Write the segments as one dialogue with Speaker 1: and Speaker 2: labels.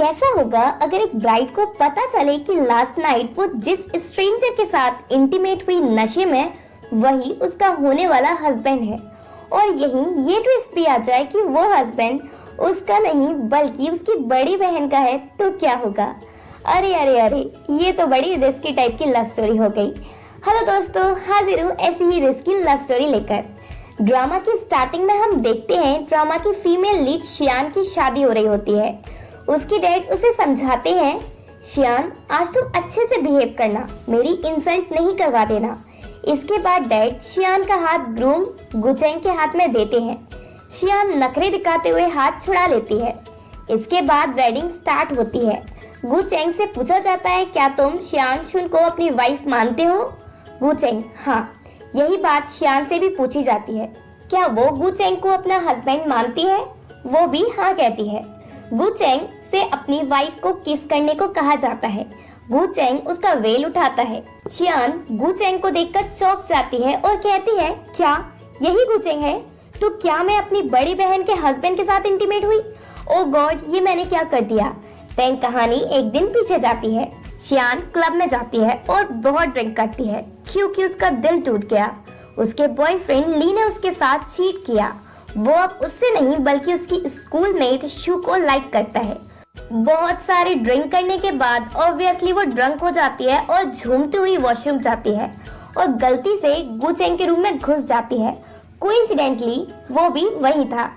Speaker 1: कैसा होगा अगर एक ब्राइड को पता चले कि लास्ट नाइट वो जिस स्ट्रेंजर के साथ इंटीमेट हुई नशे में वही उसका होने वाला हस्बैंड है, और यहीं ये ट्विस्ट भी आ जाए कि वो हस्बैंड उसका नहीं बल्कि उसकी बड़ी बहन का है, तो क्या होगा। अरे अरे अरे, ये तो बड़ी रिस्की टाइप की लव स्टोरी हो गई। हेलो दोस्तों, हाजिर हूँ ऐसी ही रिस्की लव स्टोरी लेकर। ड्रामा की स्टार्टिंग में हम देखते हैं ड्रामा की फीमेल लीड शियान की शादी हो रही होती है। उसकी डैड उसे समझाते हैं, शियान आज तुम अच्छे से बिहेव करना, मेरी इंसल्ट नहीं करवा देना। इसके बाद डैड शियान का हाथ ग्रूम गुचेंग के हाथ में देते हैं। शियान नखरे दिखाते हुए हाथ छुड़ा लेती है। इसके बाद वेडिंग स्टार्ट होती है। गुचेंग से पूछा जाता है, क्या तुम शियान शुन को अपनी वाइफ मानते हो? गुचेंग, हाँ। यही बात शियान से भी पूछी जाती है, क्या वो गुचेंग को अपना हस्बैंड मानती है? वो भी हाँ कहती है। गुचेंग से अपनी वाइफ को किस करने को कहा जाता है। गुचेंग उसका वेल उठाता है। शियान गुचेंग को देखकर चौंक जाती है और कहती है, क्या यही गुचेंग है? तो क्या मैं अपनी बड़ी बहन के हस्बैंड के साथ इंटीमेट हुई? ओ गॉड, ये मैंने क्या कर दिया। देन कहानी एक दिन पीछे जाती है। शियान क्लब में जाती है और बहुत ड्रिंक करती है क्योंकि उसका दिल टूट गया। उसके बॉयफ्रेंड ली ने उसके साथ चीट किया। वो अब उससे नहीं बल्कि उसकी स्कूलमेट शू को लाइक करता है। बहुत सारी ड्रिंक करने के बाद ऑब्वियसली वो ड्रंक हो जाती है और झूमती हुई वॉशरूम जाती है और गलती से गुचेंग के रूम में घुस जाती है। कोइंसिडेंटली वो भी वही था।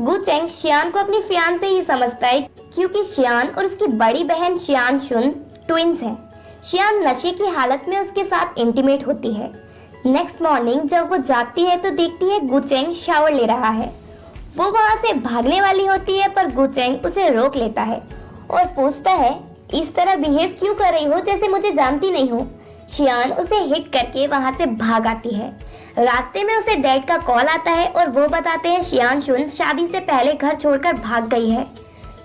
Speaker 1: गुचेंग शियान को अपनी फियांसे ही समझता है क्योंकि शियान और उसकी बड़ी बहन शियान शुन ट्विंस हैं। शियान नशे की हालत में उसके साथ इंटीमेट होती है। नेक्स्ट मॉर्निंग जब वो जागती है तो देखती है गुचेंग शावर ले रहा है। वो वहां से भागने वाली होती है पर गुचेंग उसे रोक लेता है और पूछता है, इस तरह बिहेव क्यों कर रही हो जैसे मुझे जानती नहीं हो। शियान उसे हिट करके वहां से भाग आती है। रास्ते में उसे डैड का कॉल आता है और वो बताते हैं शियान शुन शादी से पहले घर छोड़कर भाग गई है।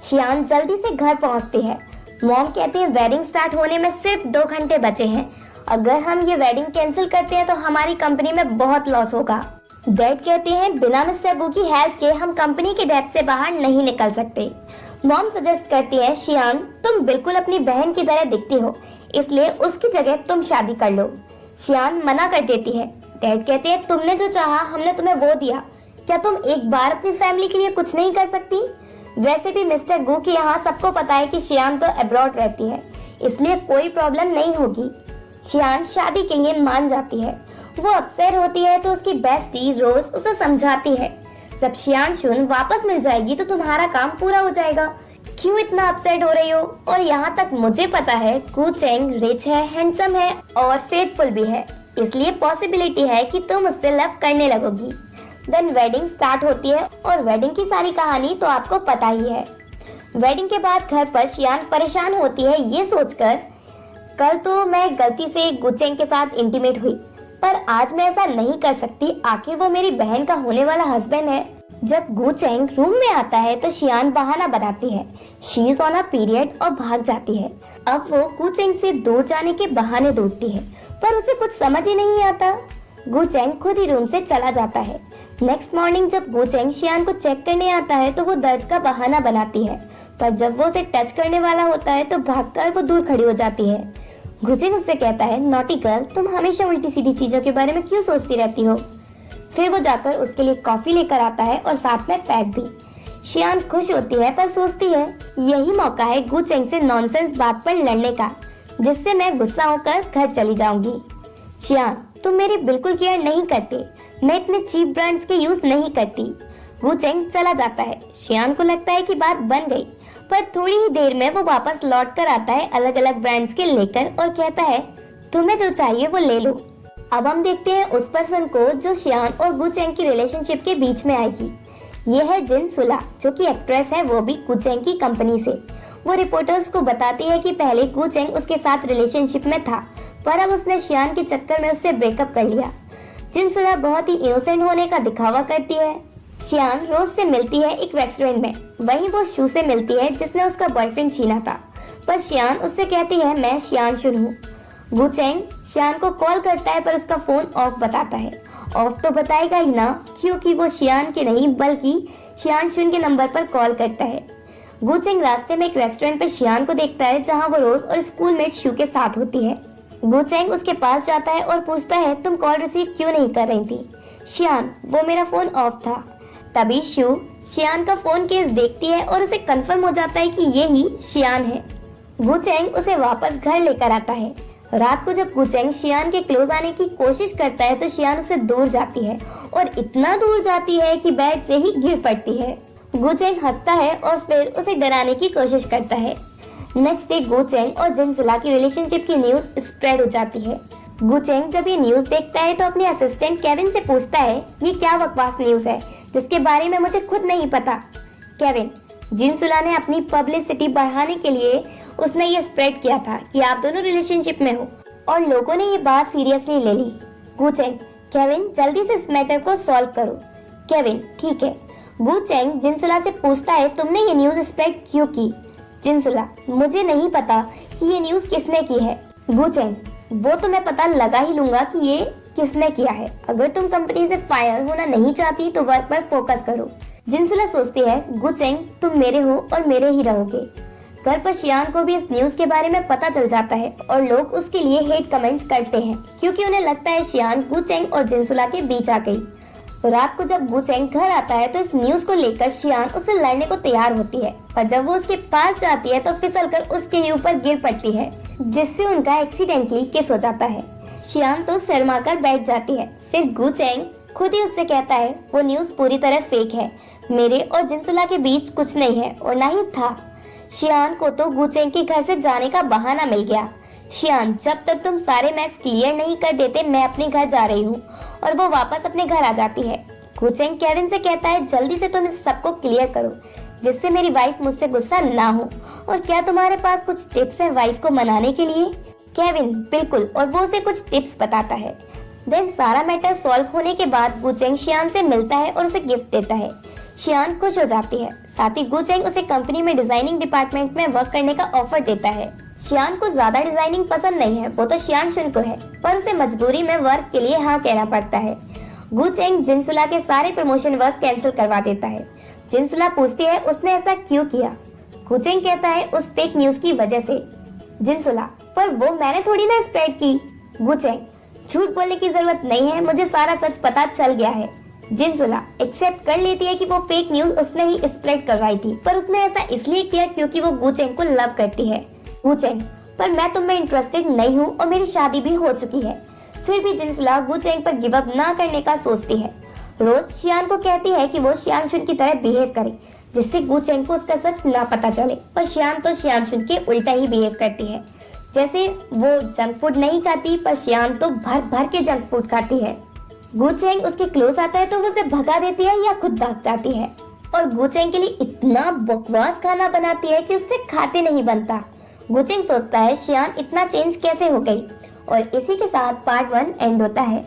Speaker 1: शियान जल्दी से घर पहुंचती है। मॉम कहती है वेडिंग स्टार्ट होने में सिर्फ 2 घंटे बचे हैं, अगर हम ये वेडिंग कैंसिल करते हैं तो हमारी कंपनी में बहुत लॉस होगा। डैड कहते हैं बिना मिस्टर गू की हेल्प के हम कंपनी के डेट से बाहर नहीं निकल सकते। मॉम सजेस्ट करती है, शियान तुम बिल्कुल अपनी बहन की तरह दिखती हो, इसलिए उसकी जगह तुम शादी कर लो। शियान मना कर देती है। डैड कहते हैं तुमने जो चाहा हमने तुम्हें वो दिया, क्या तुम एक बार अपनी फैमिली के लिए कुछ नहीं कर सकती? वैसे भी मिस्टर गू की यहाँ सबको पता है कि शियान तो अब्रॉड रहती है, इसलिए कोई प्रॉब्लम नहीं होगी। शियान शादी के लिए मान जाती है। वो अपसेट होती है तो उसकी बेस्टी रोज उसे समझाती है, जब शियान शुन वापस मिल जाएगी तो तुम्हारा काम पूरा हो जाएगा, क्यों इतना अपसेट हो रही हो? और यहाँ तक मुझे पता है गुचेंग रिच है, हैंडसम है और फेथफुल भी है, इसलिए पॉसिबिलिटी है कि तुम उससे लव करने लगोगी। देन वेडिंग स्टार्ट होती है और वेडिंग की सारी कहानी तो आपको पता ही है। वेडिंग के बाद घर पर शियान परेशान होती है ये सोचकर, कल तो मैं गलती से गुचेंग के साथ इंटीमेट हुई पर आज मैं ऐसा नहीं कर सकती, आखिर वो मेरी बहन का होने वाला हस्बैंड है। जब गुचेंग रूम में आता है तो शियान बहाना बनाती है, she is on a period, और भाग जाती है। अब वो गुचेंग से दूर जाने के बहाने ढूंढती है पर उसे कुछ समझ ही नहीं आता। गुचेंग खुद ही रूम से चला जाता है। नेक्स्ट मॉर्निंग जब गुचेंग शियान को चेक करने आता है तो वो दर्द का बहाना बनाती है, पर जब वो उसे टच करने वाला होता है तो भागकर वो दूर खड़ी हो जाती है। गुचेंग उससे कहता है, नॉटी गर्ल, तुम हमेशा उल्टी सीधी चीजों के बारे में क्यों सोचती रहती हो? फिर वो जाकर उसके लिए कॉफी लेकर आता है और साथ में पैक भी। शियान खुश होती है पर सोचती है यही मौका है गुचेंग से नॉनसेंस बात पर लड़ने का, जिससे मैं गुस्सा होकर घर चली जाऊंगी। शियान, तुम मेरी बिल्कुल केयर नहीं करते, मैं इतने चीप ब्रांड्स के यूज नहीं करती। गुचेंग चला जाता है। शियान को लगता है कि बात बन गई, पर थोड़ी ही देर में वो वापस लौट कर आता है अलग अलग ब्रांड्स के लेकर और कहता है, तुम्हें जो चाहिए वो ले लो। अब हम देखते हैं उस पर्सन को जो शियान और गुचेंग की रिलेशनशिप के बीच में आएगी। ये है जिन सुला, जो कि एक्ट्रेस है, वो भी गुचेंग की कंपनी से। वो रिपोर्टर्स को बताती है कि पहले गुचेंग उसके साथ रिलेशनशिप में था पर अब उसने शियान के चक्कर में उससे ब्रेकअप कर लिया। जिन सुला बहुत ही इनोसेंट होने का दिखावा करती है। शियान रोज से मिलती है एक रेस्टोरेंट में, वहीं वो शू से मिलती है जिसने उसका बॉयफ्रेंड छीना था, पर शियान उससे कहती है मैं शियान शुन हूँ। गुचेंग शियान को कॉल करता है पर उसका फोन ऑफ बताता है। ऑफ तो बताएगा ही ना, क्योंकि वो शियान के नहीं बल्कि शियान शुन के नंबर पर कॉल करता है। गुचेंग रास्ते में एक रेस्टोरेंट पे शियान को देखता है जहाँ वो रोज और स्कूलमेट शू के साथ होती है। गुचेंग उसके पास जाता है और पूछता है तुम कॉल रिसीव क्यों नहीं कर रही थी? शियान, वो मेरा फोन ऑफ था। तभी शू शियान का फोन केस देखती है और उसे कंफर्म हो जाता है कि ये ही शियान है। गुचेंग उसे वापस घर लेकर आता है। रात को जब गुचेंग शियान के क्लोज आने की कोशिश करता है तो शियान उसे दूर जाती है और इतना दूर जाती है कि बेड से ही गिर पड़ती है। गुचेंग हंसता है और फिर उसे डराने की कोशिश करता है। नेक्स्ट डे गुचेंग और जिनसुला की रिलेशनशिप की न्यूज स्प्रेड हो जाती है। गुचेंग जब ये न्यूज देखता है तो अपने असिस्टेंट केविन से पूछता है ये क्या बकवास न्यूज है जिसके बारे में मुझे खुद नहीं पता। केविन, जिनसुला ने अपनी पब्लिसिटी बढ़ाने के लिए उसने ये स्प्रेड किया था कि आप दोनों रिलेशनशिप में हो और लोगों ने ये बात सीरियसली ले ली। गुचेंग, केविन जल्दी से इस मैटर को सॉल्व करो। केविन, ठीक है। गुचेंग जिनसुला से पूछता है तुमने ये न्यूज स्प्रेड क्यों की? जिनसुला, मुझे नहीं पता कि ये न्यूज किसने की है। गुचेंग, वो तो मैं पता लगा ही लूंगा कि ये किसने किया है। अगर तुम कंपनी से फायर होना नहीं चाहती तो वर्क पर फोकस करो। जिनसुला सोचती है गुचेंग तुम मेरे हो और मेरे ही रहोगे। घर पर शियान को भी इस न्यूज के बारे में पता चल जाता है और लोग उसके लिए हेट कमेंट्स करते हैं क्योंकि उन्हें लगता है शियान गुचेंग और जिनसुला के बीच आ गई। रात को जब गुचेंग घर आता है तो इस न्यूज को लेकर शियान उससे लड़ने को तैयार होती है, पर जब वो उसके पास जाती है तो फिसलकर उसके ही ऊपर गिर पड़ती है जिससे उनका एक्सीडेंटली किस हो जाता है। शियान तो शर्मा कर बैठ जाती है। फिर गुचेंग खुद ही उससे कहता है वो न्यूज पूरी तरह फेक है, मेरे और जिनसुला के बीच कुछ नहीं है और ना ही था। शियान को तो गुचेंग के घर से जाने का बहाना मिल गया। शियान, जब तक तुम सारे मैथ्स क्लियर नहीं कर देते मैं अपने घर जा रही हूँ, और वो वापस अपने घर आ जाती है। गुचेंग केविन से कहता है जल्दी से तुम इस सबको क्लियर करो जिससे मेरी वाइफ मुझसे गुस्सा ना हो, और क्या तुम्हारे पास कुछ टिप्स है वाइफ को मनाने के लिए? केविन, बिल्कुल, और वो उसे कुछ टिप्स बताता है। देन सारा मैटर सॉल्व होने के बाद गुचेंग शियान से मिलता है और उसे गिफ्ट देता है। शियान खुश हो जाती है। साथ ही गुचेंग उसे कंपनी में डिजाइनिंग डिपार्टमेंट में वर्क करने का ऑफर देता है। शियान को ज्यादा डिजाइनिंग पसंद नहीं है, वो तो शियान शुन को है, पर उसे मजबूरी में वर्क के लिए हाँ कहना पड़ता है। गुचेंग जिनसुला के सारे प्रमोशन वर्क कैंसिल करवा देता है। जिनसुला पूछती है उसने ऐसा क्यों किया? गुचेंग कहता है उस फेक न्यूज की वजह से। जिनसुला, पर वो मैंने थोड़ी ना स्प्रेड की। गुचेंग, झूठ बोलने की जरूरत नहीं है, मुझे सारा सच पता चल गया है। जिनसुला एक्सेप्ट कर लेती है कि वो फेक न्यूज उसने ही स्प्रेड करवाई थी, पर उसने ऐसा इसलिए किया क्योंकि वो गुचेंग को लव करती है। गुचेंग, पर मैं तुम में इंटरेस्टेड नहीं हूँ और मेरी शादी भी हो चुकी है। फिर भी जिनसुला गुचेंग पर गिव अप ना करने का सोचती है। रोज शियान को कहती है कि वो शियानशुन की तरह बिहेव करे जिससे गुचेंग को उसका सच ना पता चले, पर शियान तो शियानशुन के उल्टा ही बिहेव करती है। जैसे वो जंक फूड नहीं खाती पर शियान तो भर भर के जंक फूड खाती है। गुचेंग उसके क्लोज आता है तो वो उसे भगा देती है या खुद भाग जाती है, और गुचेंग के लिए इतना बकवास खाना बनाती है कि उससे खाते नहीं बनता। गुचेंग सोचता है शियान इतना चेंज कैसे हो गई, और इसी के साथ पार्ट 1 एंड होता है।